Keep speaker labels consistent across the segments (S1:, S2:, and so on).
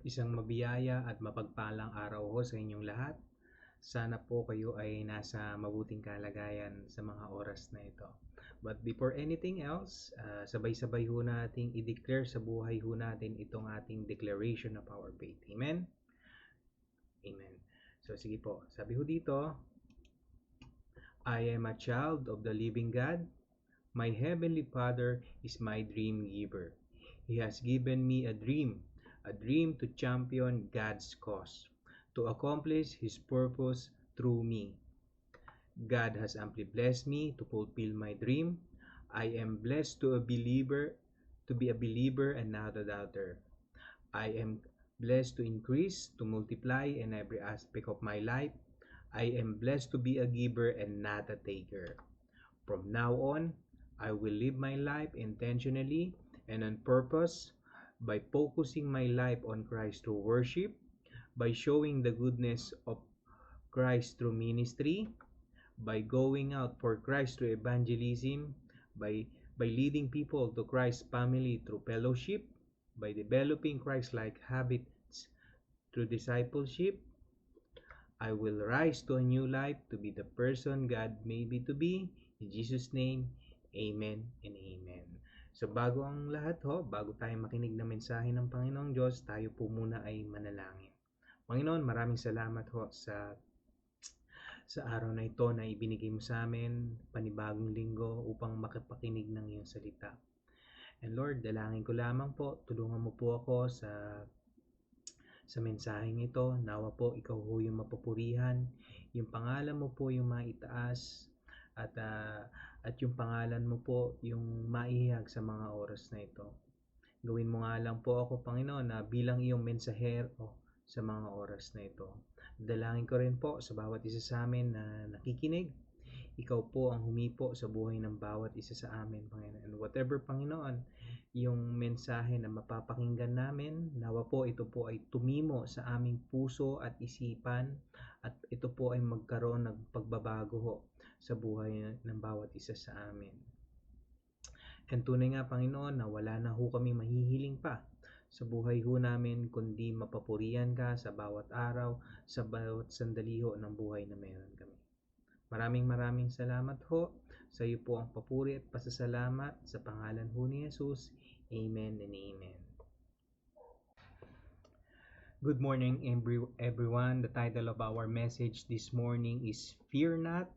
S1: Isang mabiyaya at mapagpalang araw ho sa inyong lahat. Sana po kayo ay nasa mabuting kalagayan sa mga oras na ito. But before anything else, sabay-sabay ho nating i-declare sa buhay ho natin itong ating declaration of our faith. Amen? Amen. So sige po, sabi ho dito, I am a child of the living God. My heavenly Father is my dream giver. He has given me a dream to champion God's cause, to accomplish His purpose through me. God has amply blessed me to fulfill my dream. I am blessed to be a believer and not a doubter. I am blessed to increase, to multiply in every aspect of my life. I am blessed to be a giver and not a taker. From now on, I will live my life intentionally and on purpose by focusing my life on Christ through worship, by showing the goodness of Christ through ministry, by going out for Christ through evangelism, by leading people to Christ's family through fellowship, by developing Christ-like habits through discipleship. I will rise to a new life to be the person God made me to be. In Jesus' name, Amen and Amen. So bago ang lahat bago tayo makinig ng mensahe ng Panginoong Diyos, tayo po muna ay manalangin. Panginoon, maraming salamat sa araw na ito na ibinigay mo sa amin, panibagong linggo upang makapakinig ng iyong salita. And Lord, dalangin ko lamang po, tulungan mo po ako sa mensaheng ito. Nawa po ikaw ho yung mapupurihan, yung pangalan mo po yung maitaas, at yung pangalan mo po yung maihayag sa mga oras na ito. Gawin mo nga lang po ako, Panginoon, na bilang iyong mensahero sa mga oras na ito. Dalangin ko rin po sa bawat isa sa amin na nakikinig. Ikaw po ang humipo sa buhay ng bawat isa sa amin, Panginoon. And whatever, Panginoon, yung mensahe na mapapakinggan namin, nawa po ito po ay tumimo sa aming puso at isipan, at ito po ay magkaroon ng pagbabago sa buhay ng bawat isa sa amin. And tunay nga, Panginoon, na wala na ho kami mahihiling pa sa buhay ho namin, kundi mapapurihan ka sa bawat araw, sa bawat sandali ho ng buhay na meron kami. Maraming salamat ho. Sa iyo po ang papuri at pasasalamat sa pangalan ho ni Jesus. Amen and Amen. Good morning, everyone. The title of our message this morning is Fear Not,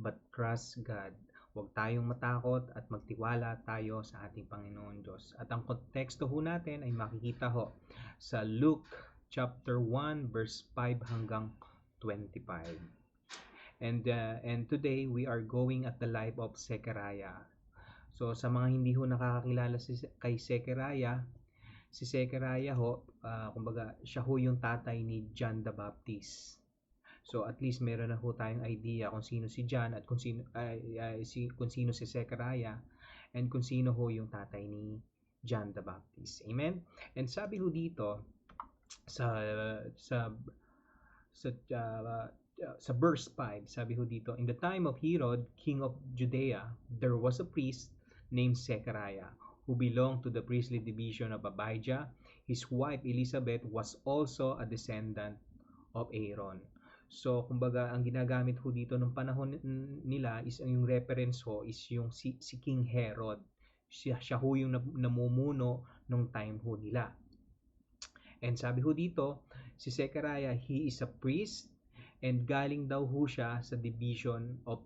S1: but Trust God. Huwag tayong matakot at magtiwala tayo sa ating Panginoon Diyos. At ang konteksto ho natin ay makikita ho sa Luke chapter 1 verse 5 hanggang 25. And today we are going at the life of Zechariah. So sa mga hindi ho nakakakilala kay Zechariah, si Zechariah kumbaga siya ho yung tatay ni John the Baptist. So at least meron na ho tayong idea kung sino si John at kung sino si Zechariah, and kung sino ho yung tatay ni John the Baptist. Amen. And sabi ho dito sa verse 5, sabi ho dito, in the time of Herod, king of Judea, there was a priest named Zechariah, who belonged to the priestly division of Abijah. His wife Elizabeth was also a descendant of Aaron. So, kumbaga, ang ginagamit ho dito ng panahon nila is yung reference ho is yung si King Herod. Siya ho yung namumuno nung time ho nila. And sabi ho dito, si Zechariah, he is a priest, and galing daw ho siya sa division of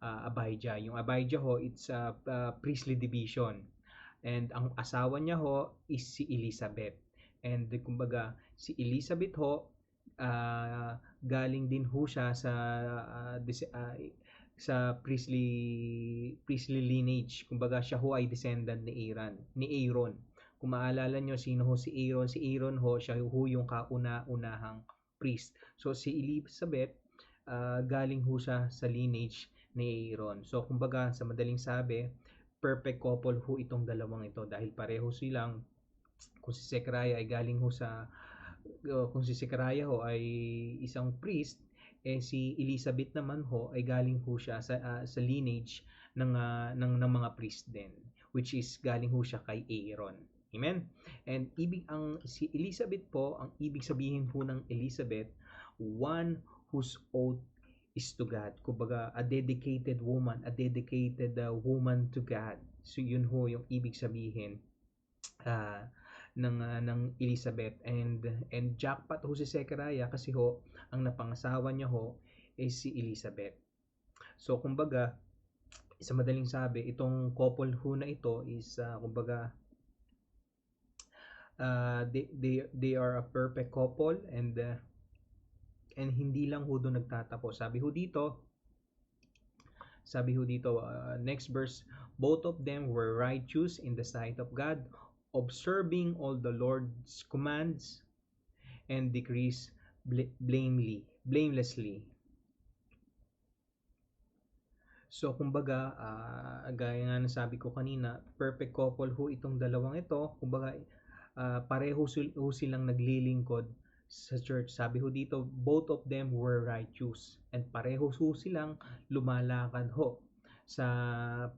S1: Abijah. Yung Abijah ho, it's a priestly division. And ang asawa niya ho is si Elizabeth. And kumbaga, si Elizabeth ho, galing din ho siya sa priestly lineage. Kumbaga, siya ho ay descendant ni Aaron. Kung maalala nyo, sino ho si Aaron? Si Aaron ho, siya ho yung kauna-unahang priest. So, si Elizabeth, galing ho siya sa lineage ni Aaron. So, kumbaga, sa madaling sabi, perfect couple ho itong dalawang ito dahil pareho silang, kung si Zechariah ay galing ho kung si Zechariah ho ay isang priest, si Elizabeth naman ho ay galing ho siya sa lineage ng mga priest din, which is galing ho siya kay Aaron. Amen? And si Elizabeth po, ang ibig sabihin po ng Elizabeth, one whose oath is to God. Kumbaga, a dedicated woman to God. So yun ho yung ibig sabihin uh, ng Elizabeth, and jackpot ho si Zechariah kasi ho ang napangasawa niya ho is si Elizabeth. So kumbaga, sa madaling sabi, itong couple ho na ito is kumbaga they are a perfect couple, and hindi lang ho doon nagtatapos. Sabi ho dito, next verse, both of them were righteous in the sight of God, observing all the Lord's commands and decrees blamelessly. So kumbaga, gaya nga ng sabi ko kanina, perfect couple ho itong dalawang ito. Kumbaga, pareho silang naglilingkod sa church. Sabi ho dito, both of them were righteous, and pareho ho silang lumalakad ho sa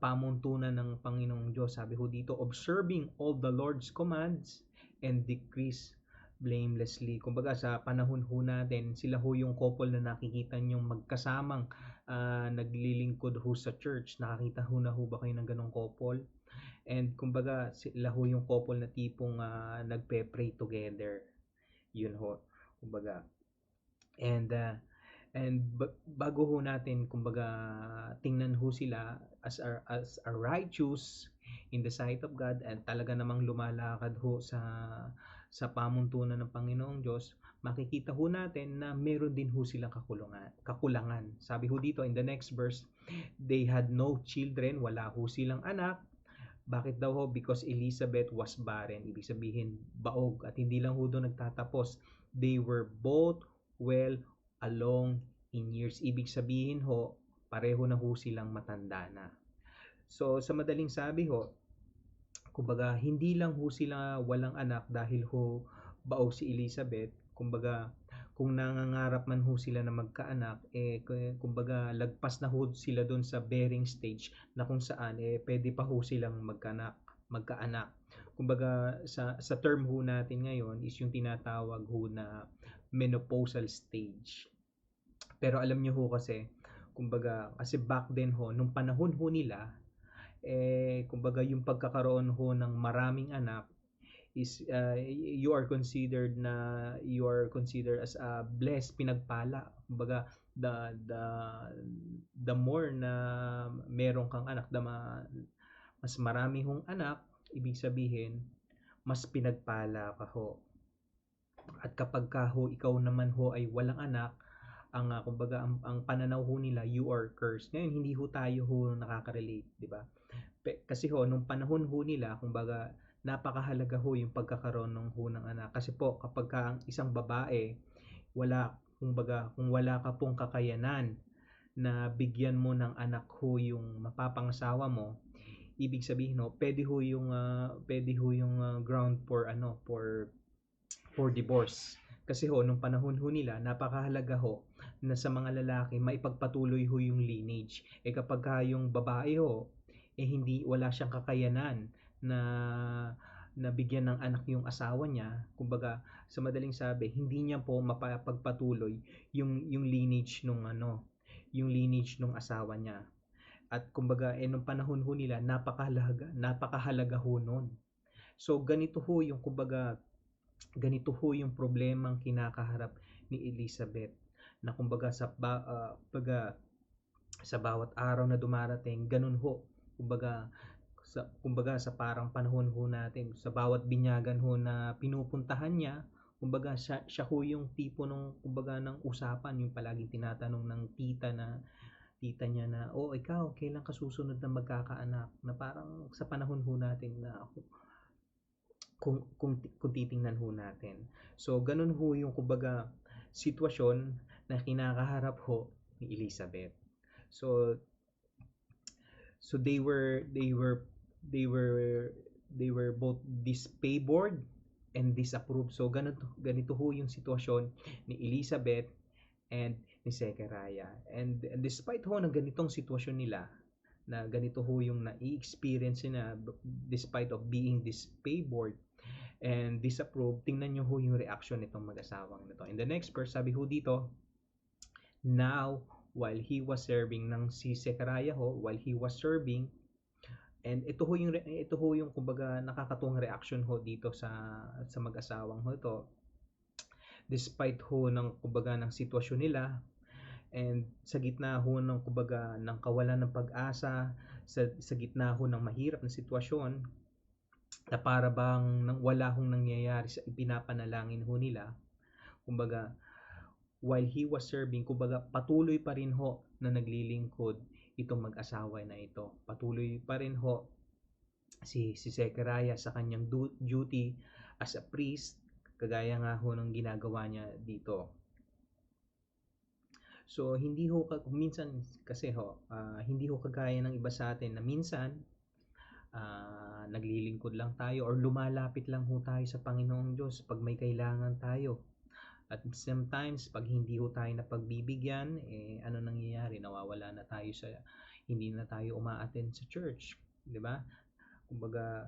S1: pamuntunan ng Panginoong Diyos. Sabi ho dito, observing all the Lord's commands and decrees blamelessly. Kumbaga sa panahon ho natin, sila ho yung couple na nakikita nyong magkasamang naglilingkod ho sa church. Nakakita ho na ho ba kayo ng ganong couple? And kumbaga sila ho yung couple na tipong nagpe-pray together. Yun ho. Kumbaga. And bago ho natin kumbaga tingnan ho sila as a righteous in the sight of God, and talaga namang lumalakad ho sa pamuntunan ng Panginoong Diyos, makikita ho natin na meron din ho silang kakulangan. Sabi ho dito in the next verse, they had no children, wala ho silang anak. Bakit daw ho? Because Elizabeth was barren. Ibig sabihin, baog. At hindi lang ho doon nagtatapos. They were both well along in years. Ibig sabihin ho, pareho na ho silang matanda na. So, sa madaling sabi ho, kumbaga, hindi lang ho sila walang anak dahil ho baog si Elizabeth. Kumbaga, kung nangangarap man ho sila na magkaanak, kumbaga lagpas na ho sila doon sa bearing stage na kung saan pwede pa ho silang magkaanak. Kumbaga sa term ho natin ngayon is yung tinatawag ho na menopausal stage. Pero alam niyo ho kasi, kumbaga kasi back then ho, nung panahon ho nila, kumbaga yung pagkakaroon ho ng maraming anak is you are considered as a blessed, pinagpala. Kumbaga the more na meron kang anak, mas marami hong anak, ibig sabihin mas pinagpala ka ho. At kapag ka ho ikaw naman ho ay walang anak, kumbaga ang pananaw ho nila, you are cursed. Ngayon hindi ho tayo ho nakaka-relate, di ba? Kasi ho nung panahon ho nila, kumbaga napakahalaga ho yung pagkakaroon ng hunang anak. Kasi po, kapag ka ang isang babae, kung wala ka pong kakayanan na bigyan mo ng anak ho yung mapapangasawa mo, ibig sabihin ho, pwede ho yung ground for divorce. Kasi ho, nung panahon ho nila, napakahalaga ho na sa mga lalaki, maipagpatuloy ho yung lineage. Kapag ka yung babae ho, wala siyang kakayanan na bigyan ng anak yung asawa niya, kumbaga sa madaling sabi, hindi niya po mapapagpatuloy yung lineage nung asawa niya. At kumbaga nung panahon ho nila, napakahalaga ho nun. So ganito ho yung problemang kinakaharap ni Elizabeth, na kumbaga sa bawat araw na dumarating, ganun ho. Kumbaga sa parang panahon ho natin, sa bawat binyagan ho na pinupuntahan niya, kumbaga siya ho yung tipo kumbaga ng usapan, yung palaging tinatanong ng tita niya na, ikaw kailan ka susunod na magkakaanak, na parang sa panahon ho natin na kung titingnan ho natin. So ganun ho yung kumbaga sitwasyon na kinakaharap ho ni Elizabeth. So they were both disfavored and disapproved. So ganito ho yung sitwasyon ni Elizabeth and ni Zechariah. And despite ho ng ganitong sitwasyon nila, na ganito ho yung na-experience niya despite of being disfavored and disapproved. Tingnan nyo ho yung reaction nitong mag-asawang nito. In the next verse, sabi ho dito, now, while he was serving ng si Zechariah ho, while he was serving, and ito ho yung kumbaga nakakatuwang reaction ho dito sa mag-asawang ho ito, despite ho ng kumbaga ng sitwasyon nila, and sa gitna ho ng kumbaga ng kawalan ng pag-asa, sa gitna ho ng mahirap na sitwasyon, na para bang nang wala hong nangyayari sa ipinapanalangin ho nila, kumbaga while he was serving, kumbaga patuloy pa rin ho na naglilingkod itong mag-asawa na ito. Patuloy pa rin ho si Zechariah sa kanyang duty as a priest, kagaya nga ho ng ginagawa niya dito. So hindi ho minsan kasi ho hindi ho kagaya ng iba sa atin na minsan naglilingkod lang tayo or lumalapit lang ho tayo sa Panginoong Diyos pag may kailangan tayo. At sometimes pag hindi ho tayo napagbibigyan, ano nangyayari? Nawawala na tayo hindi na tayo uma-attend sa church, 'di ba? Kumbaga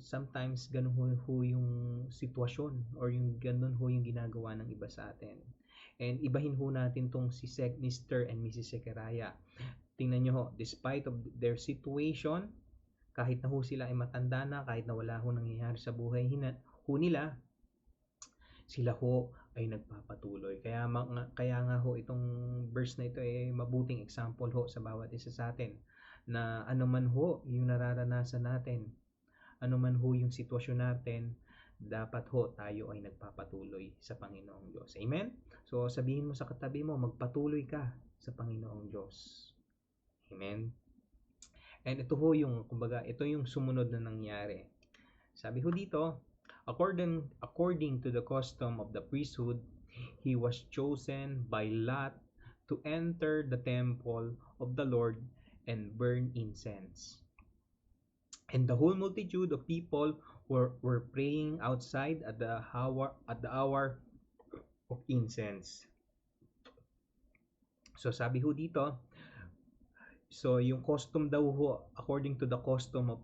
S1: sometimes ganun ho yung sitwasyon or yung ganun ho yung ginagawa ng iba sa atin. And ibahin ho natin tong si Mr. and Mrs. Zechariah. Tingnan nyo ho, despite of their situation, kahit na ho sila ay matanda na, kahit na wala ho nangyayari sa buhay ho nila, sila ho ay nagpapatuloy. Kaya nga ho itong verse na ito ay mabuting example ho sa bawat isa sa atin, na anuman ho yung nararanasan natin, anuman ho yung sitwasyon natin, dapat ho tayo ay nagpapatuloy sa Panginoong Diyos. Amen? So sabihin mo sa katabi mo, magpatuloy ka sa Panginoong Diyos. Amen? And ito ho yung, kumbaga, ito yung sumunod na nangyari. Sabi ho dito, according to the custom of the priesthood, he was chosen by Lot to enter the temple of the Lord and burn incense. And the whole multitude of people were praying outside at the hour of incense. So sabi ho dito, so yung custom daw ho, according to the custom of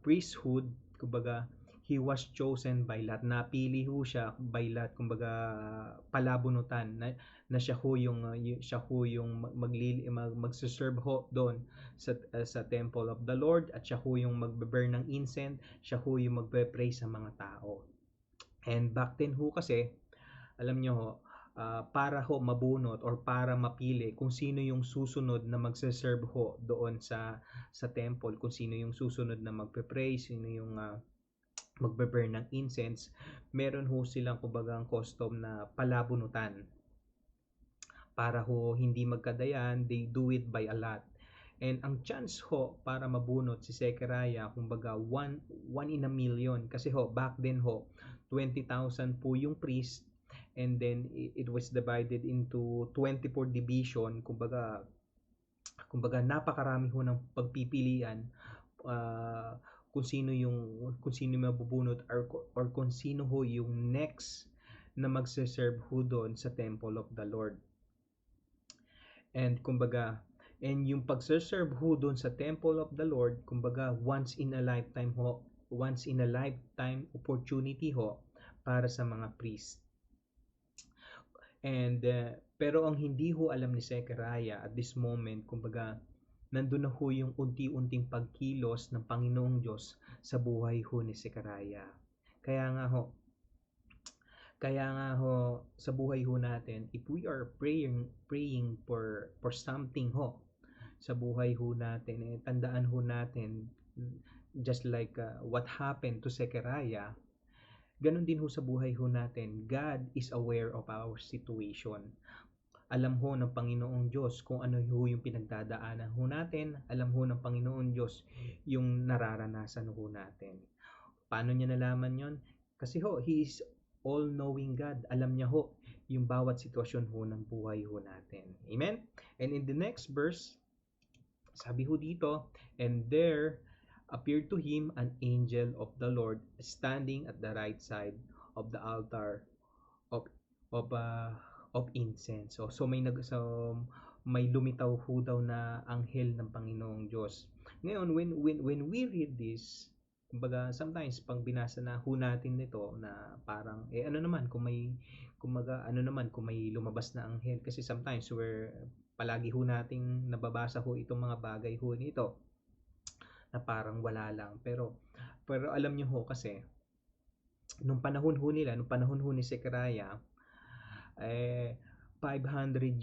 S1: priesthood, kumbaga he was chosen by Lot. Napili ho siya by Lot, kumbaga palabunutan na siya ho yung magse-serve ho doon sa temple of the Lord, at siya ho yung magbe-burn ng incense, siya ho yung magpe-pray sa mga tao. And back then ho kasi, alam nyo ho, para ho mabunot or para mapili kung sino yung susunod na magse-serve ho doon sa temple, kung sino yung susunod na magpe-pray, sino yung magbe-burn ng incense, meron ho silang kumbagang custom na palabunutan. Para ho hindi magkadayan, they do it by a lot. And ang chance ho para mabunot si Zechariah, kumbaga 1 in a million. Kasi ho, back then ho, 20,000 po yung priest, and then it was divided into 24 division. Kumbaga napakarami ho ng pagpipilian kung sino mabubunot or kung sino ho yung next na magse-serve ho doon sa temple of the Lord. And kumbaga, yung pagse-serve ho doon sa temple of the Lord, kumbaga once in a lifetime opportunity ho para sa mga priest. And pero ang hindi ho alam ni Zechariah at this moment, kumbaga nandun na ho yung unti-unting pagkilos ng Panginoong Diyos sa buhay ho ni Zechariah. Kaya nga ho sa buhay ho natin, if we are praying for something ho sa buhay ho natin, tandaan ho natin, just like what happened to Zechariah, ganun din ho sa buhay ho natin. God is aware of our situation. Alam ho ng Panginoong Diyos kung ano ho yung pinagdadaanan ho natin. Alam ho ng Panginoong Diyos yung nararanasan ho natin. Paano niya nalaman yon? Kasi ho, He is all-knowing God. Alam niya ho yung bawat sitwasyon ho ng buhay ho natin. Amen? And in the next verse, sabi ho dito, and there appeared to him an angel of the Lord standing at the right side of the altar of incense. So may may lumitaw ho daw na anghel ng Panginoong Diyos. Ngayon, when we read this, kumbaga sometimes pag binasa na ho natin nito na parang ano naman kung may kumbaga ano naman kung may lumabas na anghel, kasi sometimes palagi ho nating nababasa ho itong mga bagay ho nito na parang wala lang, pero alam niyo ho kasi nung panahon ho ni Zechariah, 500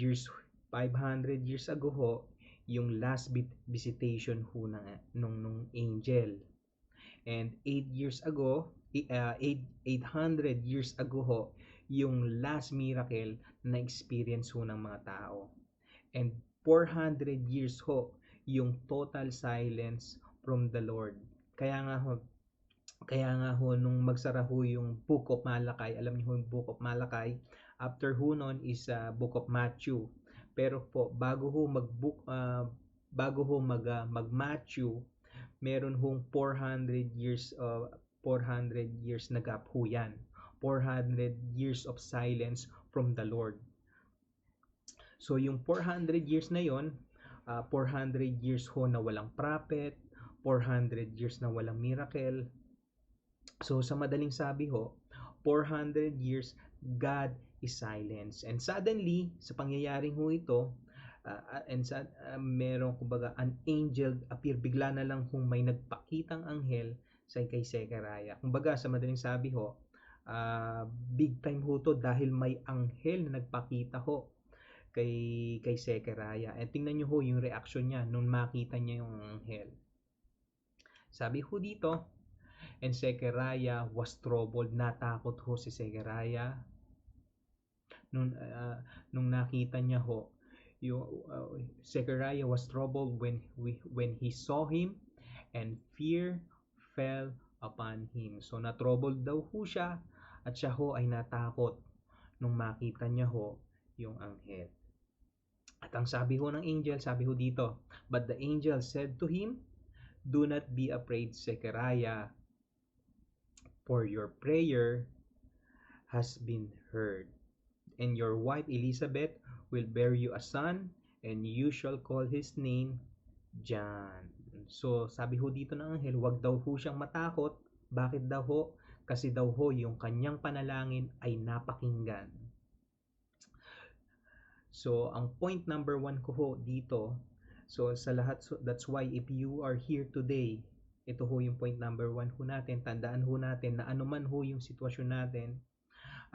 S1: years ago ho yung last visitation ho nung angel. And 800 years ago ho yung last miracle na experience ho ng mga tao. And 400 years ho yung total silence from the Lord. Kaya nga ho nung magsara ho yung Book of Malachi, alam niyo ho yung Book of Malachi, after ho nun is Book of Matthew. Pero po bago ho mag-Matthew, meron hong 400 years na gap ho yan. 400 years of silence from the Lord. So yung 400 years na yon, 400 years ho na walang prophet, 400 years na walang miracle. So sa madaling sabi ho, 400 years God is silence. And suddenly, sa pangyayaring ho ito, merong kumbaga an angel appear, bigla na lang kung may nagpakitang anghel kay Zechariah. Kumbaga sa madaling sabi ho, big time ho to dahil may anghel na nagpakita ho kay Zechariah. And tingnan niyo ho yung reaction niya nung makita niya yung anghel. Sabi ho dito, and Zechariah was troubled. Natakot ho si Zechariah nung nakita niya ho Zechariah was troubled when he saw him, and fear fell upon him. So na-troubled daw ho siya, at siya ho ay natakot nung makita niya ho yung anghel. At ang sabi ho ng angel, sabi ho dito, but the angel said to him, do not be afraid, Zechariah, for your prayer has been heard, and your wife Elizabeth will bear you a son, and you shall call his name John. So, sabi ho dito ng anghel, wag daw ho siyang matakot. Bakit daw ho? Kasi daw ho, yung kanyang panalangin ay napakinggan. So, ang point number 1 ko ho dito, so sa lahat, that's why if you are here today, ito ho yung point number 1 ho natin. Tandaan ho natin na anuman ho yung sitwasyon natin,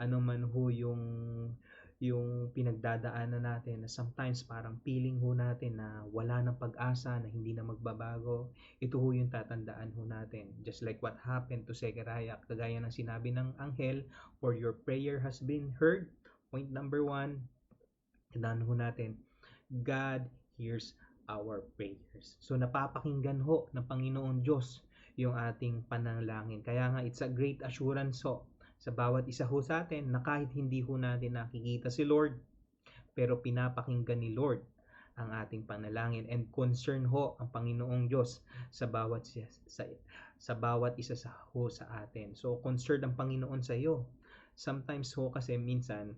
S1: anuman ho yung pinagdadaanan natin, na sometimes parang feeling ho natin na wala ng pag-asa, na hindi na magbabago, ito ho yung tatandaan ho natin. Just like what happened to Zechariah, kagaya ng sinabi ng anghel, for your prayer has been heard. Point number 1, tandaan ho natin, God hears our prayers. So napapakinggan ho ng Panginoon Diyos yung ating panalangin. Kaya nga it's a great assurance ho sa bawat isa ho sa atin na kahit hindi ho natin nakikita si Lord, pero pinapakinggan ni Lord ang ating panalangin, and concern ho ang Panginoong Diyos sa bawat isa sa atin. So concerned ang Panginoon sa iyo. Sometimes ho kasi minsan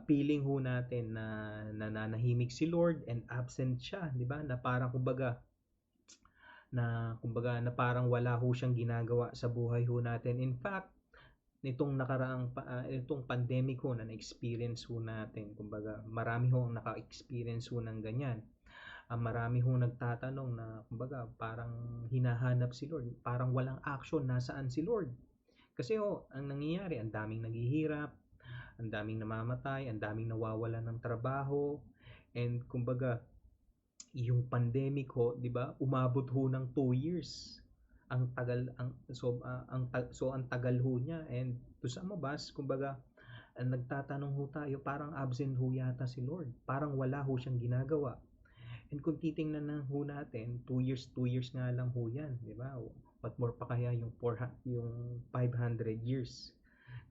S1: feeling ho natin na nananahimik si Lord and absent siya, di ba? Na parang kumbaga na parang wala ho siyang ginagawa sa buhay ho natin. In fact, nitong itong pandemic ho na na-experience ho natin, kumbaga marami ho ang naka-experience ho ng ganyan. Marami ho nagtatanong na kumbaga parang hinahanap si Lord, parang walang action, nasaan si Lord? Kasi ho, ang nangyayari, ang daming naghihirap, ang daming namamatay, ang daming nawawalan ng trabaho, and kumbaga yung pandemic ho, 'di ba? Umabot ho ng 2 years. Ang tagal ang tagal ho niya, and to some of us, kumbaga nagtatanong ho tayo, parang absent ho yata si Lord. Parang wala ho siyang ginagawa. And kung titingnan na ho natin, 2 years nga lang ho 'yan, 'di ba? What more pa kaya yung 500 years.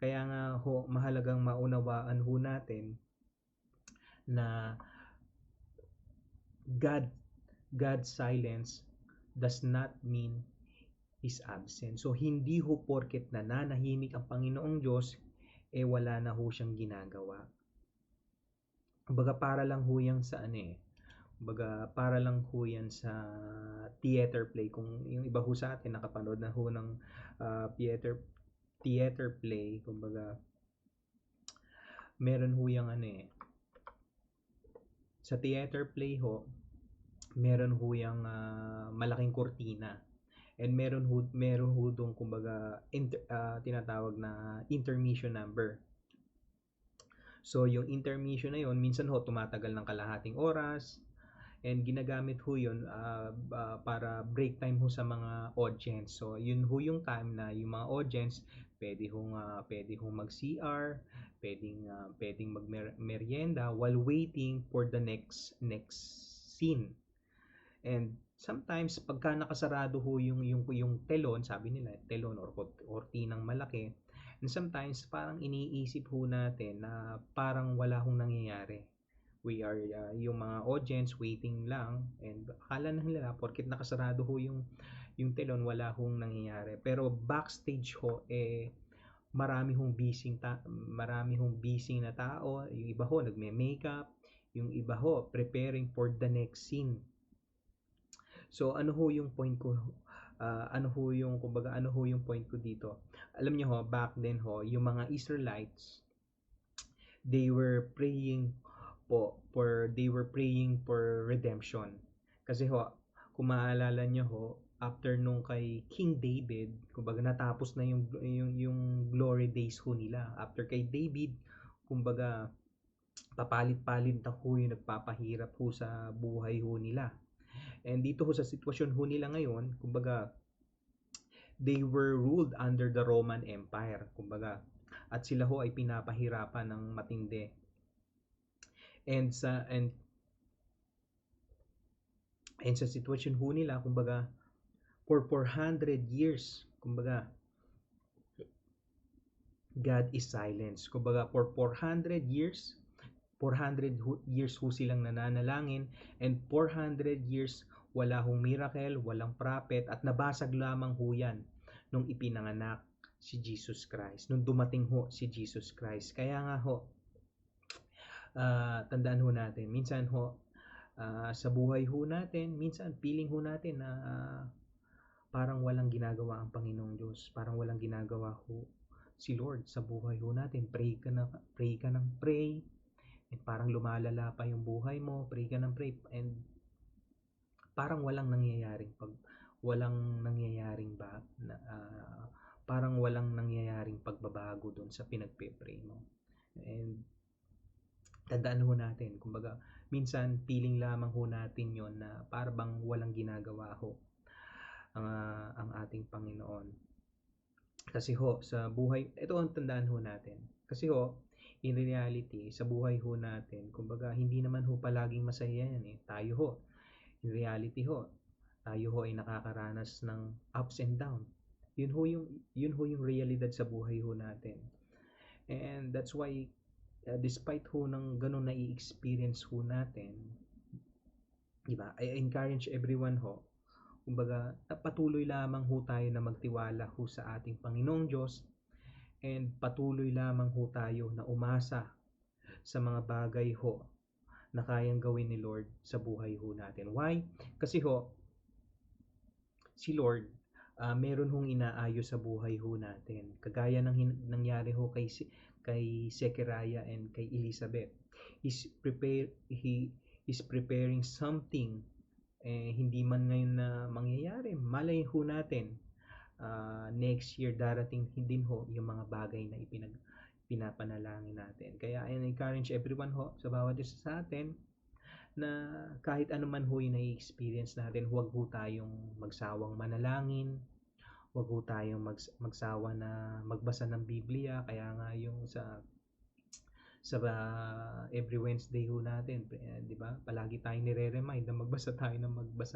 S1: Kaya nga ho, mahalagang maunawaan ho natin na God's silence does not mean His absence. So hindi ho porket nananahimik ang Panginoong Diyos, wala na ho siyang ginagawa. Kumbaga para lang ho yan sa ano eh, kumbaga para lang ho yan sa theater play. Kung yung iba ho sa atin nakapanood na ho ng theater play, kumbaga meron ho yung ano eh, sa theater play ho, meron ho yung malaking kurtina. And meron ho dong kumbaga tinatawag na intermission number. So yung intermission na yon minsan ho tumatagal ng kalahating oras, and ginagamit ho yun para break time ho sa mga audience. So yun ho yung time na yung mga audience pwede hong mag CR, pwedeng mag merienda while waiting for the next scene. And sometimes pagka nakasarado ho yung telon, sabi nila telon or kortinang malaki, and sometimes parang iniisip ho natin na parang wala hong nangyayari. We are yung mga audience waiting lang, and akala na nila porket nakasarado ho yung telon wala hong nangyayari. Pero backstage ho marami hong busy na tao. Yung iba ho nagme-makeup, yung iba ho preparing for the next scene. So ano ho yung point ko, ano ho yung point ko dito? Alam niyo ho, back then ho, yung mga Israelites, they were praying for redemption. Kasi ho, kung maalala niyo ho, after nung kay King David, kumbaga natapos na yung glory days ho nila. After kay David, kumbaga papalit-palit na ho yung nagpapahirap ho sa buhay ho nila. And dito ho sa sitwasyon ho nila ngayon, kumbaga they were ruled under the Roman Empire, kumbaga, at sila ho ay pinapahirapan ng matindi. And sa sitwasyon ho nila, kumbaga for 400 years, kumbaga God is silent. Kumbaga for 400 years ho silang nananalangin, and 400 years wala hong miracle, walang prophet, at nabasag lamang ho yan nung ipinanganak si Jesus Christ, nung dumating ho si Jesus Christ. Kaya nga ho, tandaan ho natin, minsan ho, sa buhay ho natin, minsan feeling ho natin na parang walang ginagawa ang Panginoong Diyos, parang walang ginagawa ho si Lord sa buhay ho natin. Pray ka ng pray, and parang lumalala pa yung buhay mo, pray ka ng pray, and parang walang nangyayaring pagbabago doon sa pinagpe-pray mo. And tandaan ho natin, kumbaga minsan feeling lamang ho natin yon na parang walang ginagawa ho ang ating Panginoon. Kasi ho sa buhay, ito ang tandaan ho natin. Kasi ho, in reality, sa buhay ho natin, kumbaga hindi naman ho palaging masaya yan eh. Tayo ho, in reality ho, tayo ho ay nakakaranas ng ups and down. Yun ho yung realidad sa buhay ho natin. And that's why despite ho ng ganun na i-experience ho natin, di ba? I encourage everyone ho, kumbaga patuloy lamang ho tayo na magtiwala ho sa ating Panginoong Diyos, and patuloy lamang ho tayo na umasa sa mga bagay ho na kayang gawin ni Lord sa buhay ho natin. Why? Kasi ho, si Lord, meron hong inaayos sa buhay ho natin. Kagaya ng nangyari ho kay Zechariah and kay Elizabeth. He is preparing something, hindi man ngayon na mangyayari. Malay ho natin, next year darating din ho yung mga bagay na pinapanalangin natin. Kaya I encourage everyone ho, sa bawat isa sa atin, na kahit ano man ho yung na-experience natin, huwag ho tayong magsawang manalangin, huwag ho tayong magsawa na magbasa ng Biblia. Kaya nga yung sa every Wednesday ho natin, di ba? Palagi tayong nire-remind na magbasa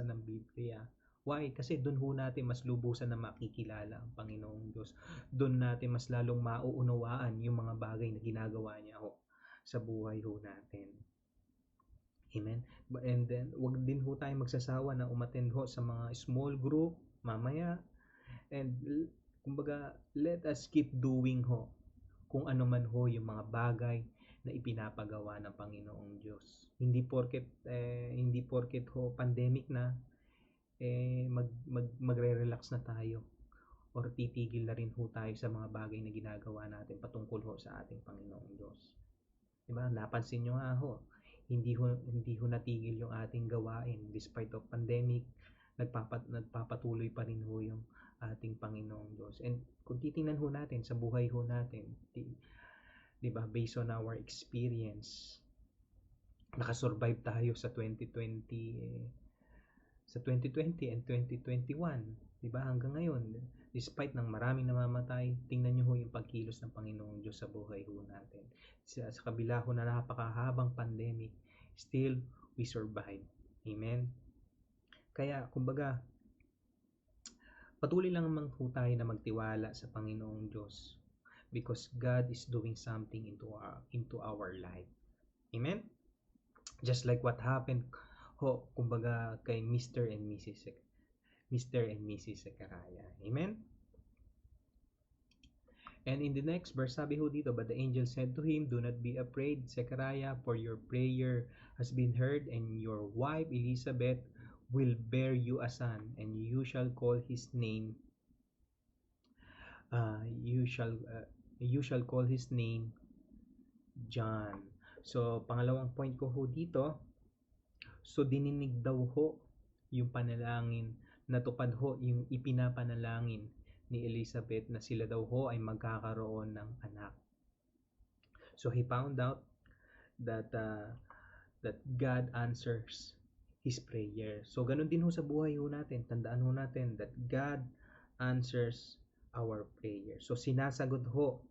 S1: ng Biblia. Why? Kasi doon ho natin mas lubusan na makikilala ang Panginoong Diyos. Doon natin mas lalong mauunawaan yung mga bagay na ginagawa niya ho sa buhay ho natin. Amen? And then, wag din ho tayo magsasawa na umattend ho sa mga small group mamaya. And kumbaga, let us keep doing ho kung ano man ho yung mga bagay na ipinapagawa ng Panginoong Diyos. Hindi porket ho pandemic na magre-relax na tayo or titigil na rin ho tayo sa mga bagay na ginagawa natin patungkol ho sa ating Panginoong Diyos. Diba? Napansin nyo nga ho, hindi ho natigil yung ating gawain despite of pandemic, nagpapatuloy pa rin ho yung ating Panginoong Diyos. And kung titingnan ho natin sa buhay ho natin, diba, based on our experience, nakasurvive tayo sa 2020 and 2021, diba, hanggang ngayon, despite ng maraming namamatay, tingnan nyo ho yung pagkilos ng Panginoong Diyos sa buhay ho natin. Sa kabila ho na napakahabang pandemic, still we survive. Amen? Kaya, kumbaga, patuloy lang naman po tayo na magtiwala sa Panginoong Diyos because God is doing something into our life. Amen? Just like what happened ho, kumbaga, kay Mr. and Mrs. Zechariah. Amen? And in the next verse, sabi ho dito, but the angel said to him, do not be afraid, Zechariah, for your prayer has been heard, and your wife Elizabeth will bear you a son, and you shall call his name call his name John. So, pangalawang point ko ho dito, so dininig daw ho yung panalangin, natupad ho yung ipinapanalangin ni Elizabeth na sila daw ho ay magkakaroon ng anak. So he found out that God answers his prayer. So ganun din ho sa buhay ho natin. Tandaan ho natin that God answers our prayer. So sinasagot ho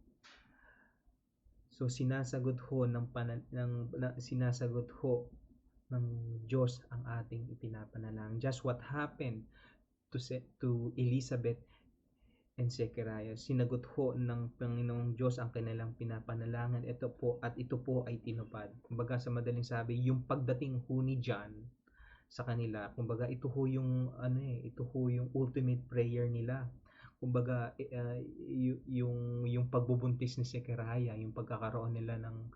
S1: ng Diyos ang ating ipinapanalangin. Just what happened to Elizabeth and Zechariah. Sinagot ho ng Panginoong Diyos ang kanilang pinapanalangin. Ito po ay tinupad. Kumbaga sa madaling sabi, yung pagdating ho ni John sa kanila, kumbaga ito ho yung ultimate prayer nila. Kumbaga yung pagbubuntis ni Zechariah, yung pagkakaroon nila ng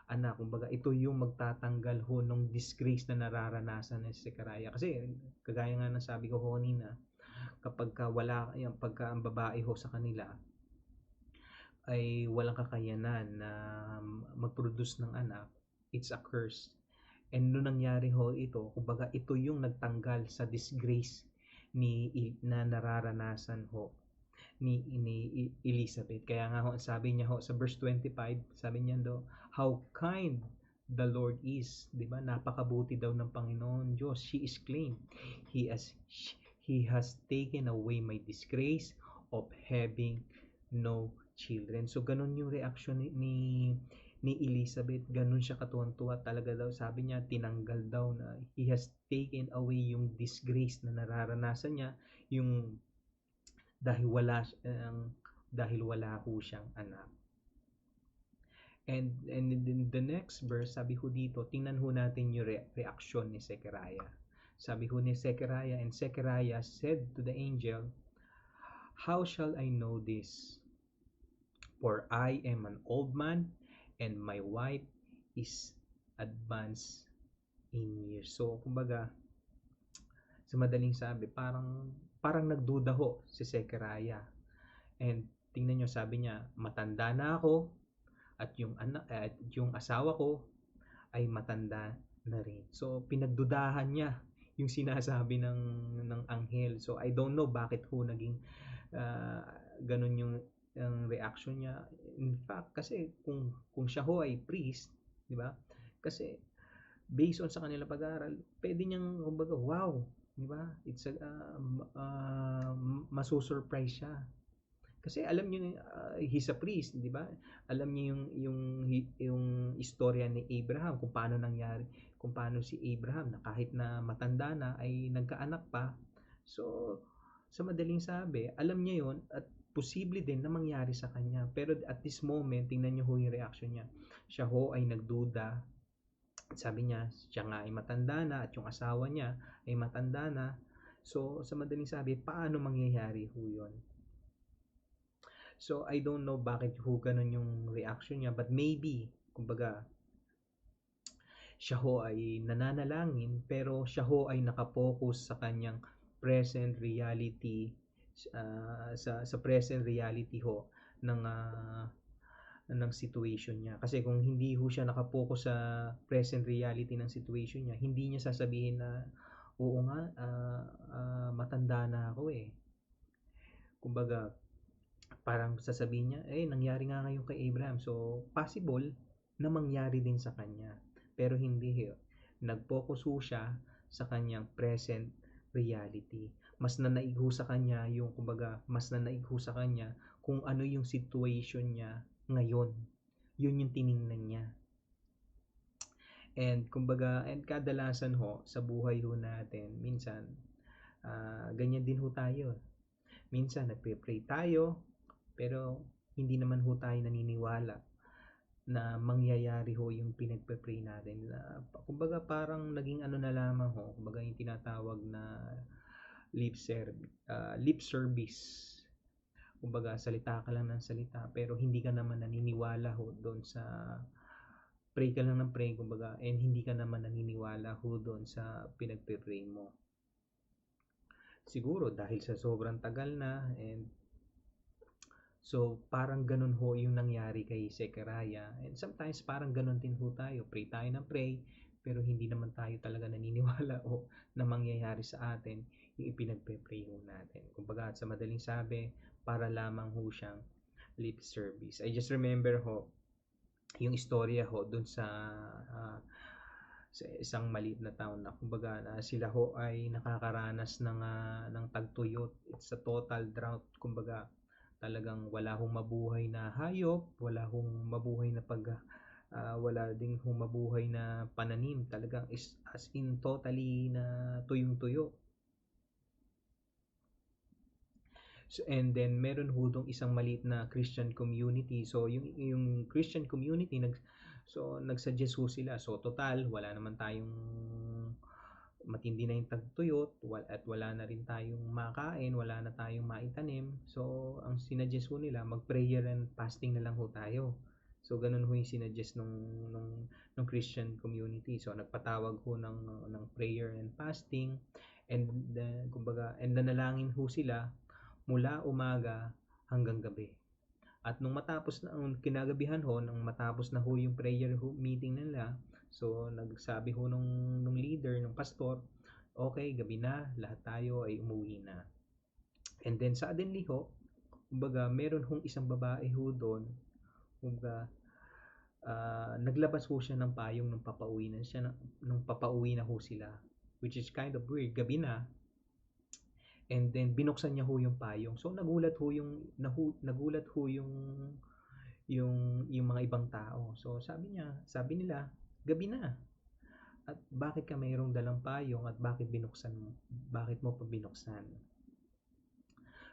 S1: anak, kumbaga ito yung magtatanggal ho ng disgrace na nararanasan ni Zechariah. Kasi kagaya nga ng sabi ko ho kanina, pagka ang babae ho sa kanila ay walang kakayanan na mag-produce ng anak, it's a curse. And nung nangyari ho ito, kumbaga ito yung nagtanggal sa disgrace na nararanasan ho ni Elizabeth. Kaya nga ho, sabi niya ho sa verse 25, sabi niya do, how kind the Lord is, 'di ba? Napakabuti daw ng Panginoon Diyos. She is claimed. He has taken away my disgrace of having no children. So ganun yung reaction ni Elizabeth. Ganun siya katuwang-tuwa. Talaga daw, sabi niya, tinanggal daw na he has taken away yung disgrace na nararanasan niya, yung dahil wala ho siyang anak. And in the next verse, sabi ho dito, tingnan ho natin yung reaction ni Zechariah. Sabi ho ni Zechariah, and Zechariah said to the angel, how shall I know this? For I am an old man, and my wife is advanced in years. So, kumbaga, sa madaling sabi, parang nagduda ho si Zechariah. And tingnan nyo, sabi niya, matanda na ako, at yung asawa ko ay matanda na rin. So, pinagdudahan niya yung sinasabi ng anghel. So I don't know bakit ho naging ganun yung reaction niya. In fact, kasi kung siya ho ay priest, di ba? Kasi based on sa kanilang pag-aaral, pwede niyang kumbaga, wow, di ba? It's masusurprise siya. Kasi alam niyo, he's a priest, di ba? Alam niyo yung istorya ni Abraham, kung paano si Abraham na kahit na matanda na ay nagkaanak pa. So sa madaling sabi, alam niya yon at posible din na mangyari sa kanya. Pero at this moment, tingnan niyo ho yung reaction niya. Siya ho ay nagduda. Sabi niya, siya nga ay matanda na at yung asawa niya ay matanda na. So sa madaling sabi, paano mangyayari ho yun? So I don't know bakit ho ganun yung reaction niya, but maybe Kumbaga, siya ho ay nananalangin pero siya ho ay nakapokus sa kanyang present reality, sa present reality ho ng ng situation niya. Kasi kung hindi ho siya nakapokus sa present reality ng situation niya, hindi niya sasabihin na oo nga, matanda na ako eh. Kumbaga, parang sasabihin niya, eh, nangyari nga ngayon kay Abraham. So, possible na mangyari din sa kanya. Pero hindi ho. Nag-focus ho siya sa kanyang present reality. Mas nanaig ho sa kanya yung, kumbaga, mas nanaig ho sa kanya kung ano yung situation niya ngayon. Yun yung tiningnan niya. And kumbaga, and kadalasan ho sa buhay ho natin, minsan ganyan din ho tayo. Minsan nagpe-pray tayo, pero hindi naman ho tayo naniniwala na mangyayari ho yung pinagpe-pray natin. Kumbaga parang naging ano na lamang ho, kumbaga yung tinatawag na lip service. Kumbaga salita ka lang ng salita pero hindi ka naman naniniwala ho doon sa pray ka lang ng pray, kumbaga, and hindi ka naman naniniwala ho doon sa pinagpe-pray mo. Siguro dahil sa sobrang tagal na, and so parang ganun ho yung nangyari kay Zechariah. And sometimes parang ganun din ho tayo. Pray tayo ng pray, pero hindi naman tayo talaga naniniwala o na mangyayari sa atin yung ipinagpe-pray ho natin. Kumbaga sa madaling sabi, para lamang ho siyang lip service. I just remember ho yung istorya ho dun sa isang maliit na town na kumbaga sila ho ay nakakaranas ng tagtuyot. It's a total drought, kumbaga talagang wala hong mabuhay na hayop, wala hong mabuhay na wala ding hong mabuhay na pananim, talagang is as in totally na tuyong-tuyo. So, and then meron ho dong isang maliit na Christian community. So yung Christian community nagsuggest ho sila. So total wala naman tayong matindi na yung tagtuyot at wala na rin tayong makain, wala na tayong maitanim. So ang sinuggest ho nila, mag-prayer and fasting na lang ho tayo. So ganun ho yung sinuggest nung Christian community. So nagpatawag ho ng prayer and fasting, and kumbaga and nanalangin ho sila mula umaga hanggang gabi. At nung matapos na ang kinagabihan ho, nung matapos na ho yung prayer meeting nila, so nagsabi ho nung leader, nung pastor, okay, gabi na, lahat tayo ay umuwi na. And then suddenly ho, kumbaga meron hong isang babae ho doon, kumbaga naglabas ho siya ng payong nung papauwi na ho sila, which is kind of weird, gabi na. And then binuksan niya ho yung payong. So nagulat ho yung mga ibang tao. So sabi nila, gabi na. At bakit ka mayroong dalang payong at bakit mo pa binuksan?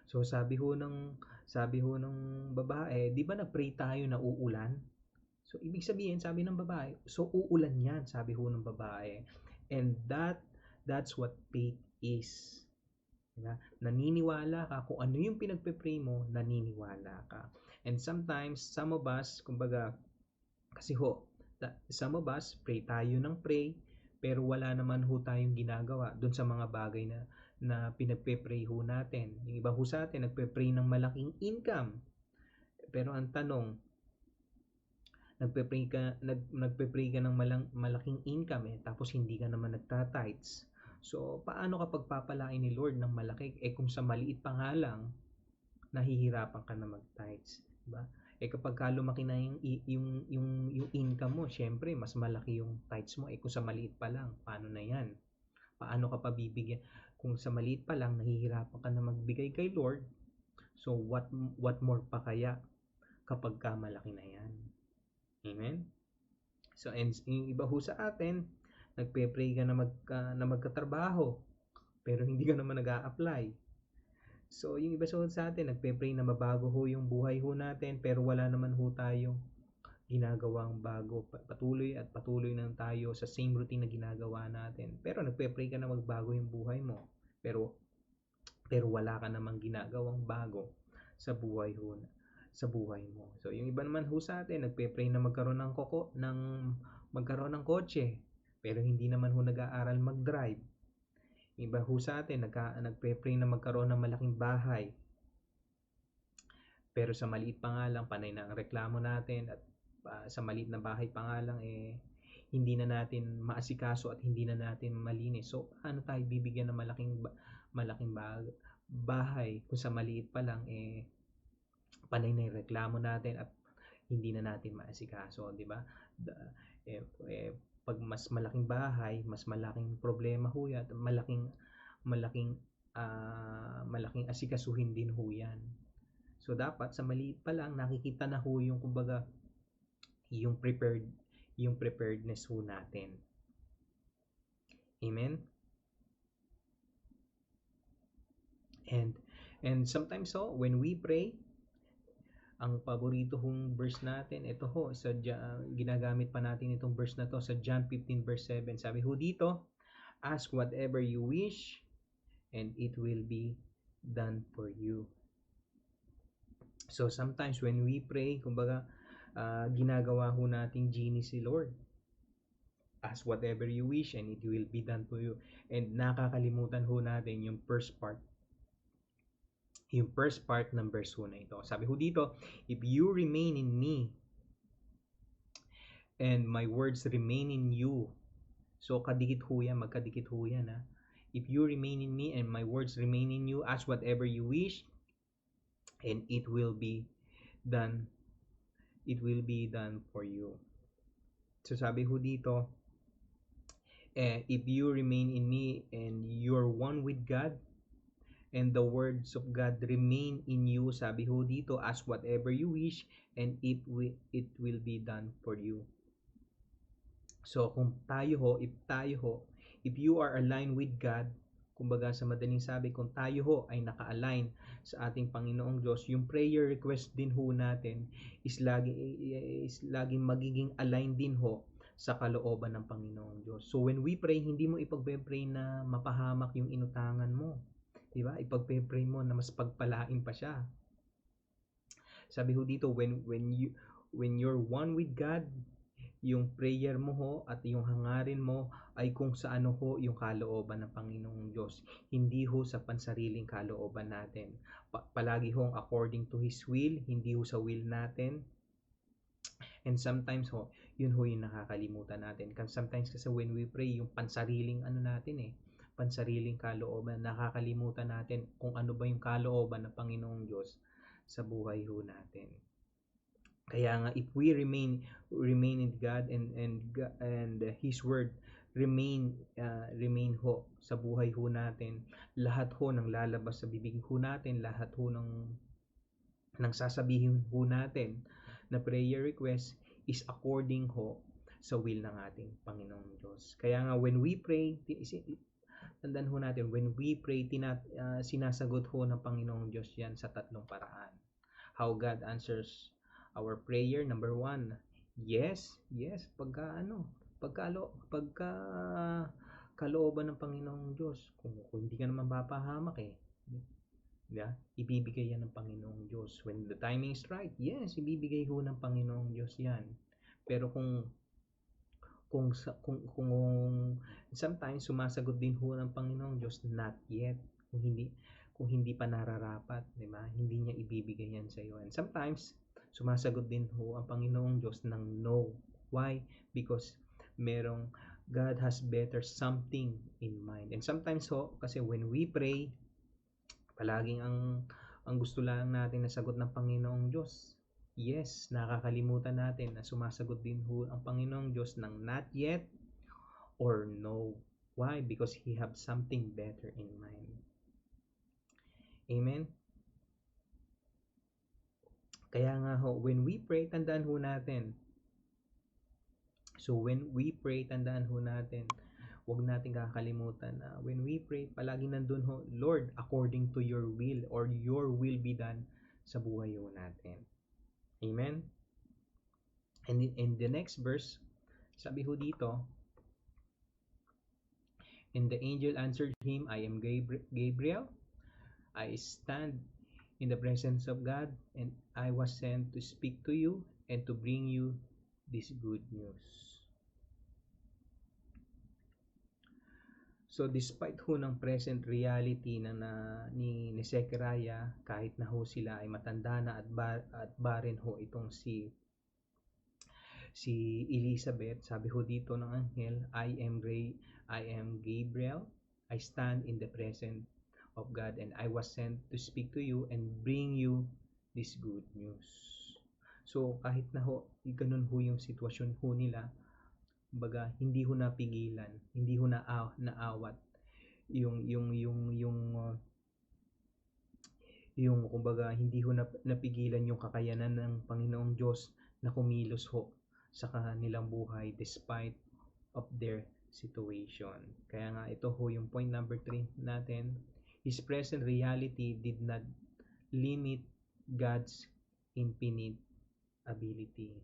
S1: So sabi ho ng babae, di ba nag-pray tayo na uulan? So ibig sabihin, sabi ng babae, so uulan yan, sabi ho ng babae. And that's what faith is. Diba? Naniniwala ka kung ano yung pinagpe-pray mo, naniniwala ka. And sometimes some of us, kumbaga kasi ho, some of us pray tayo ng pray pero wala naman ho tayong ginagawa doon sa mga bagay na pinagpe-pray ho natin. Yung iba ho sa atin nagpe-pray ng malaking income. Pero ang tanong, nagpe-pray ka ng malaking income tapos hindi ka naman nagta-tithes. So, paano kapag papalain ni Lord ng malaki? Kung sa maliit pa nga lang, nahihirapan ka na mag-tithes. Diba? Kapag lumaki na yung income mo, syempre, mas malaki yung tithes mo. Kung sa maliit pa lang, paano na yan? Paano ka pa bibigyan? Kung sa maliit pa lang, nahihirapan ka na magbigay kay Lord. So, what more pa kaya kapag malaki na yan? Amen? So, and yung iba ho sa atin, nagpe-pray ka na magkatrabaho pero hindi ka naman nag-a-apply. So yung iba sa atin nagpe-pray na mabago ho yung buhay ho natin pero wala naman ho tayong ginagawang bago. Patuloy na tayo sa same routine na ginagawa natin. Pero nagpe-pray ka na magbago yung buhay mo pero wala ka namang ginagawang bago sa buhay ho sa buhay mo. So, yung iba naman ho sa atin, nagpe-pray na magkaroon ng kotse, pero hindi naman ho nag-aaral mag-drive. Iba ho sa atin, nagpe-pray na magkaroon ng malaking bahay, pero sa maliit pa nga lang, panay na ang reklamo natin at sa maliit na bahay pa nga lang, hindi na natin maasikaso at hindi na natin malinis. So, ano tayo bibigyan ng malaking bahay kung sa maliit pa lang, panay na yung reklamo natin at hindi na natin maasikaso, di ba? Eh, eh, pag mas malaking bahay, mas malaking problema ho yan, malaking malaking asikasuhin din ho yan. So dapat sa maliit pa lang nakikita na ho yung kumbaga yung preparedness ho natin. Amen. And sometimes so when we pray, ang paborito hong verse natin, ito ho, ginagamit pa natin itong verse na to sa John 15 verse 7. Sabi ho dito, ask whatever you wish and it will be done for you. So sometimes when we pray, kumbaga, ginagawa ho nating genie si Lord. Ask whatever you wish and it will be done for you. And nakakalimutan ho natin yung first part ng verse 1 na ito. Sabi ho dito, if you remain in me and my words remain in you. So magkadikit ho yan ha. If you remain in me and my words remain in you, ask whatever you wish and it will be done. It will be done for you. So sabi ho dito, if you remain in me and you're one with God, and the words of God remain in you, sabi ho dito, ask whatever you wish and it will be done for you. So if you are aligned with God, kumbaga sa madaling sabi, kung tayo ho ay naka-align sa ating Panginoong Diyos, yung prayer request din ho natin is laging magiging aligned din ho sa kalooban ng Panginoong Diyos. So when we pray, hindi mo ipagpe-pray na mapahamak yung inutangan mo. Diba? Ipagpe-pray mo na mas pagpalain pa siya. Sabi ho dito, when you're one with God, yung prayer mo ho at yung hangarin mo ay kung sa ano ho yung kalooban ng Panginoong Diyos. Hindi ho sa pansariling kalooban natin. Palagi ho according to His will, hindi ho sa will natin. And sometimes ho, yun ho yung nakakalimutan natin. Sometimes kasi when we pray, yung pansariling pansariling kalooban, nakakalimutan natin kung ano ba yung kalooban ng Panginoong Diyos sa buhay ho natin. Kaya nga if we remain in God and His word remain ho sa buhay ho natin, lahat ho ng lalabas sa bibig ho natin, lahat ho ng sasabihin ho natin na prayer request is according ho sa will ng ating Panginoong Diyos. Kaya nga when we pray, tandaan ho natin, when we pray, sinasagot ho ng Panginoong Diyos yan sa tatlong paraan. How God answers our prayer, number 1, yes, pagka kalooban ng Panginoong Diyos, kung hindi ka naman papahamak ibibigay yan ng Panginoong Diyos. When the timing is right, yes, ibibigay ho ng Panginoong Diyos yan. Pero kung sometimes sumasagot din ho ng Panginoong Diyos, not yet, kung hindi pa nararapat, di ba? Hindi niya ibibigay yan sa iyo. And sometimes sumasagot din ho ang Panginoong Diyos ng no. Why? Because God has better something in mind. And sometimes ho, kasi when we pray, palaging ang gusto lang natin na sagot ng Panginoong Diyos. Yes, nakakalimutan natin na sumasagot din ho ang Panginoong Diyos ng not yet or no. Why? Because He have something better in mind. Amen? Kaya nga ho, when we pray, tandaan ho natin. So when we pray, tandaan ho natin, huwag natin kakalimutan na when we pray, palagi nandun ho, Lord, according to your will or your will be done sa buhay ho natin. Amen? And in the next verse, sabi ho dito, and the angel answered him, I am Gabriel. I stand in the presence of God, and I was sent to speak to you and to bring you this good news. So despite ho ng present reality ni Zechariah, kahit na ho sila ay matanda na at barren ho itong si Elizabeth, sabi ho dito ng anghel, I am Gabriel, I stand in the presence of God, and I was sent to speak to you and bring you this good news. So kahit na ho, ganun ho yung sitwasyon ho nila, baga hindi ho napigilan, hindi ho naawat yung kumbaga hindi ho napigilan yung kakayanan ng Panginoong Diyos na kumilos ho sa kanilang buhay despite of their situation. Kaya nga ito ho yung point number 3 natin. His present reality did not limit God's infinite ability.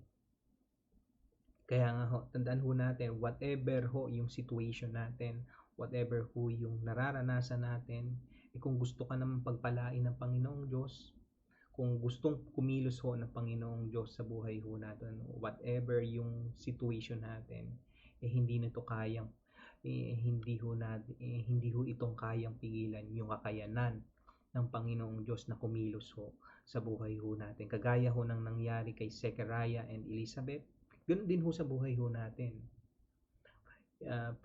S1: Kaya nga ho, tandaan ho natin, whatever ho yung situation natin, whatever ho yung nararanasan natin, kung gusto ka naman pagpalain ng Panginoong Diyos, kung gustong kumilos ho ng Panginoong Diyos sa buhay ho natin, whatever yung situation natin, hindi ho itong kayang pigilan yung kakayanan ng Panginoong Diyos na kumilos ho sa buhay ho natin. Kagaya ho ng nangyari kay Zechariah and Elizabeth, ganoon din ho sa buhay ho natin.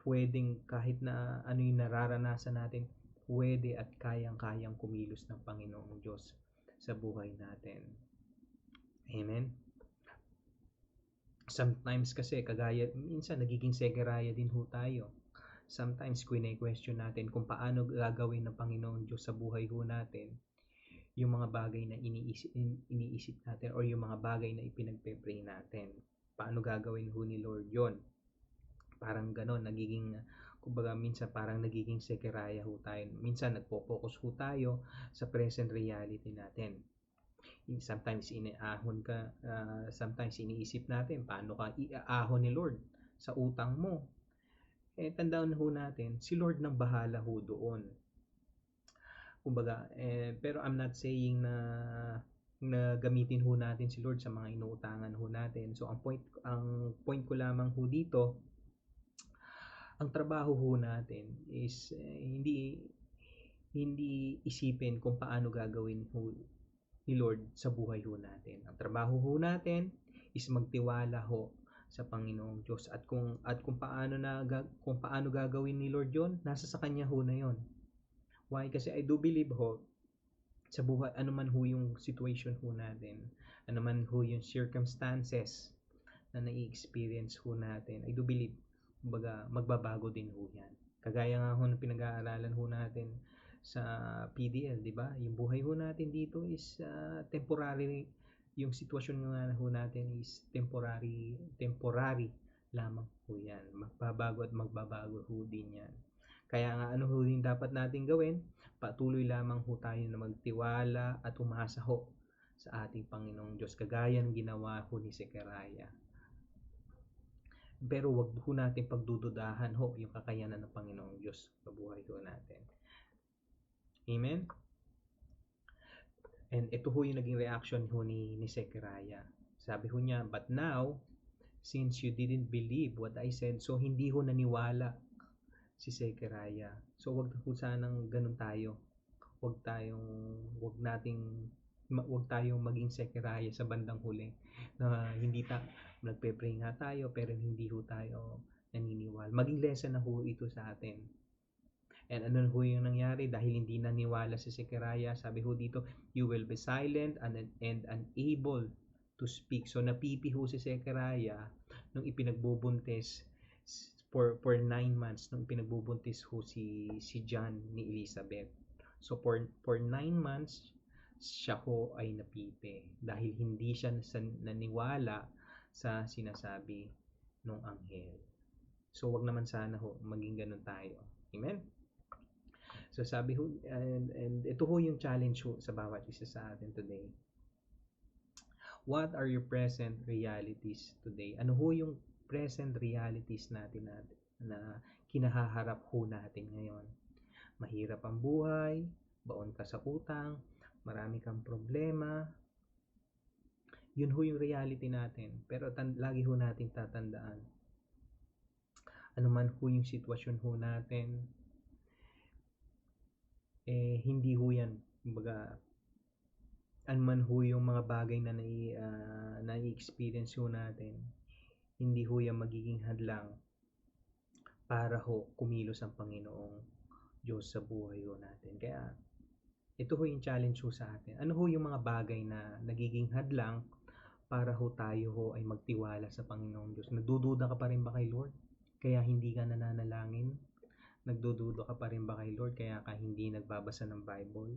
S1: Pwedeng kahit na ano yung nararanasan natin, pwede at kayang-kayang kumilos ng Panginoong Diyos sa buhay natin. Amen? Sometimes kasi, minsan nagiging Zechariah din ho tayo. Sometimes, question natin kung paano gagawin ng Panginoong Diyos sa buhay ho natin yung mga bagay na iniisip natin or yung mga bagay na ipinagpe-pray natin. Paano gagawin ho ni Lord yon? Parang ganon, kumbaga minsan parang nagiging Zechariah ho tayo. Minsan nagpo-focus ho tayo sa present reality natin. Sometimes sometimes iniisip natin paano ka iaahon ni Lord sa utang mo. Tandaan ho natin, si Lord nang bahala ho doon. Kumbaga, pero I'm not saying na gamitin ho natin si Lord sa mga inuutangan ho natin. So ang point ko lamang ho dito, ang trabaho ho natin is hindi isipin kung paano gagawin ho ni Lord sa buhay ho natin. Ang trabaho ho natin is magtiwala ho sa Panginoong Diyos at kung paano gagawin ni Lord yon, nasa sa kanya ho na yon. Why? Kasi I do believe ho sa buhay, ano man ho yung situation ho natin, ano man ho yung circumstances na nai-experience ho natin, I do believe kumbaga magbabago din ho yan. Kagaya nga ho ng pinag-aaralan ho natin sa PDL, di ba? Yung buhay ho natin dito is temporary. Yung sitwasyon nga ho natin is temporary lamang ho yan. Magbabago ho din yan. Kaya nga ano ho din dapat natin gawin? Patuloy lamang ho tayo na magtiwala at umasa ho sa ating Panginoong Diyos. Kagaya ng ginawa ho ni Zechariah. Pero wag ho natin pagdududahan ho yung kakayanan ng Panginoong Diyos sa buhay ho natin. Amen? And ito ho yung naging reaction ho ni Zechariah. Sabi ho niya, but now, since you didn't believe what I said, so hindi ho naniwala si Zechariah. So wag ho sanang ganun tayo. Wag tayong maging Zechariah sa bandang huli na nagpe-pray nga tayo pero hindi ho tayo naniniwala. Maging lesson na ho ito sa atin. And ano ho yung nangyari dahil hindi naniwala si Zechariah, sabi ho dito, you will be silent and unable to speak. So napipi ho si Zechariah nung ipinagbubuntis for 9 months nung ipinagbubuntis ho si John ni Elizabeth. So for 9 months siya ho ay napipi dahil hindi siya naniwala sa sinasabi ng anghel. So wag naman sana ho maging ganun tayo. Amen? So sabi ho, and ito ho yung challenge ho sa bawat isa sa atin today. What are your present realities today? Ano ho yung present realities natin na kinahaharap ho natin ngayon? Mahirap ang buhay, baon ka sa utang, marami kang problema, yun ho yung reality natin. Pero lagi ho natin tatandaan, ano man ho yung sitwasyon ho natin, hindi ho yan, kumbaga, ano man ho yung mga bagay na nai-experience ho natin, hindi ho yan magiging hadlang para ho kumilos ang Panginoong Diyos sa buhay ho natin. Kaya, ito ho yung challenge ho sa atin. Ano ho yung mga bagay na nagiging hadlang para ho tayo ho ay magtiwala sa Panginoong Diyos? Nagdududa ka pa rin ba kay Lord? Kaya hindi ka nananalangin? Nagdududa ka pa rin ba kay Lord? Kaya ka hindi nagbabasa ng Bible?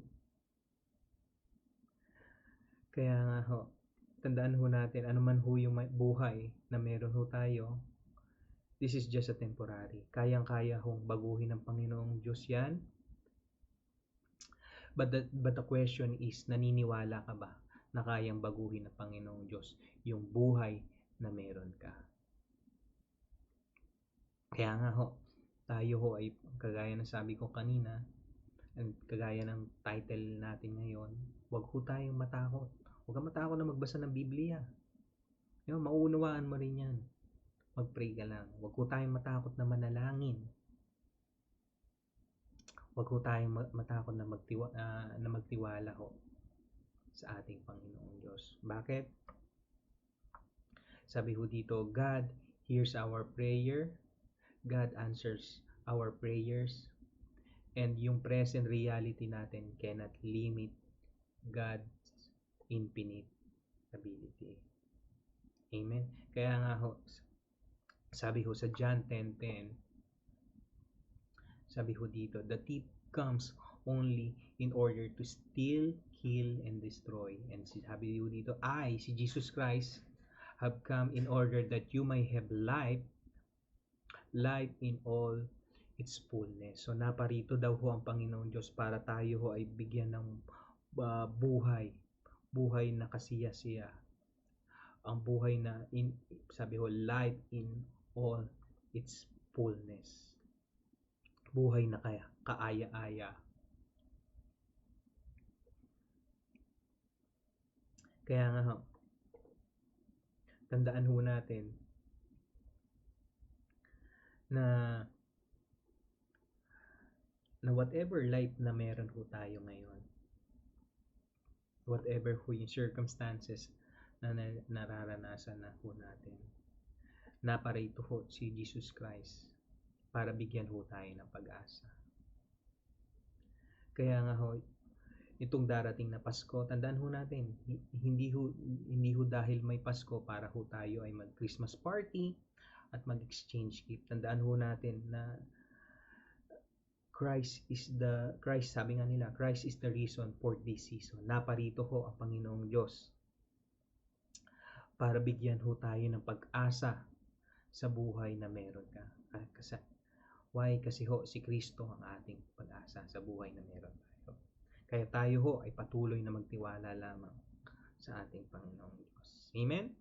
S1: Kaya nga ho, tandaan ho natin, ano man ho yung buhay na meron ho tayo, this is just a temporary. Kayang-kaya hong baguhin ng Panginoong Diyos yan. But the question is, naniniwala ka ba na kayang baguhin ng Panginoong Diyos yung buhay na meron ka? Kaya nga ho, tayo ho ay, kagaya ng sabi ko kanina, kagaya ng title natin ngayon, huwag ho tayong matakot. Huwag kang matakot na magbasa ng Biblia. Mauunawaan mo rin yan. Mag-pray ka lang. Huwag ho tayong matakot na manalangin. Huwag ho tayong matakot na magtiwala ho sa ating Panginoong Diyos. Bakit? Sabi ho dito, God hears our prayer. God answers our prayers. And yung present reality natin cannot limit God's infinite ability. Amen? Kaya nga ho, sabi ho sa John 10:10, sabi ho dito, the thief comes only in order to steal, kill, and destroy. And sabi ho dito, si Jesus Christ, have come in order that you may have life in all its fullness. So naparito daw ho ang Panginoon Diyos para tayo ho ay bigyan ng buhay na kasiya-siya. Ang buhay na, sabi ho, life in all its fullness. Buhay na kaaya-aya. Kaya nga ho, tandaan ho natin na whatever life na meron ho tayo ngayon, whatever ho yung circumstances na nararanasan na ho natin, naparito ho si Jesus Christ para bigyan ho tayo ng pag-asa. Kaya nga ho, itong darating na Pasko, tandaan ho natin, hindi ho dahil may Pasko para ho tayo ay mag-Christmas party at mag-exchange gift. Tandaan ho natin na Christ, sabi nga nila, Christ is the reason for this season. Naparito ho ang Panginoong Diyos para bigyan ho tayo ng pag-asa sa buhay na meron ka. Why? Kasi ho, si Kristo ang ating pag-asa sa buhay na meron tayo. Kaya tayo ho ay patuloy na magtiwala lamang sa ating Panginoong Diyos. Amen?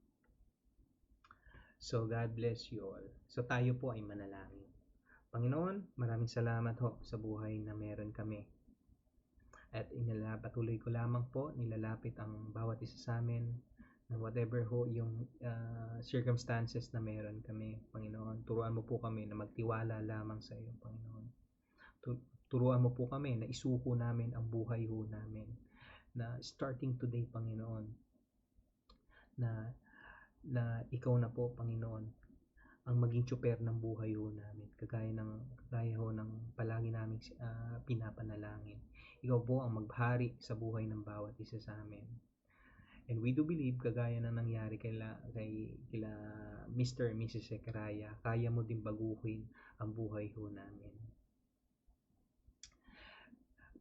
S1: So, God bless you all. So, tayo po ay manalangin. Panginoon, maraming salamat ho sa buhay na meron kami. At patuloy ko lamang po, nilalapit ang bawat isa sa amin na whatever ho yung circumstances na meron kami, Panginoon, turuan mo po kami na magtiwala lamang sa iyo, Panginoon. Turuan mo po kami na isuko namin ang buhay ho namin, na starting today, Panginoon, na ikaw na po, Panginoon, ang maging tsuper ng buhay ho namin, kagaya ho ng palagi namin pinapanalangin. Ikaw po ang maghari sa buhay ng bawat isa sa amin. And we do believe, kagaya na nangyari kila Mr. and Mrs. Zechariah, kaya mo din baguhin ang buhay ho namin.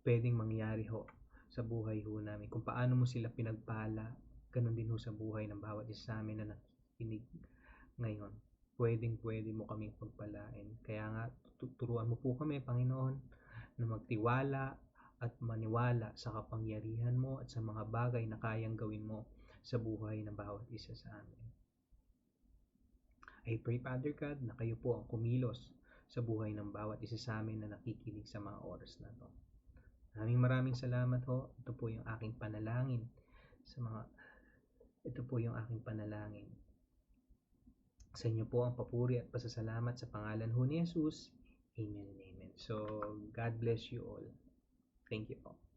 S1: Pwedeng mangyari ho sa buhay ho namin. Kung paano mo sila pinagpala, ganun din ho sa buhay ng bawat isa sa amin na nakikinig ngayon. Pwede mo kaming pagpalain. Kaya nga, turuan mo po kami, Panginoon, na magtiwala at maniwala sa kapangyarihan mo at sa mga bagay na kayang gawin mo sa buhay ng bawat isa sa amin. I pray, Father God, na kayo po ang kumilos sa buhay ng bawat isa sa amin na nakikinig sa mga oras na to. Maraming salamat ho. Ito po yung aking panalangin sa mga ito po yung aking panalangin. Sa inyo po ang papuri at pasasalamat sa pangalan ho ni Jesus. Amen and amen. So, God bless you all. Thank you po.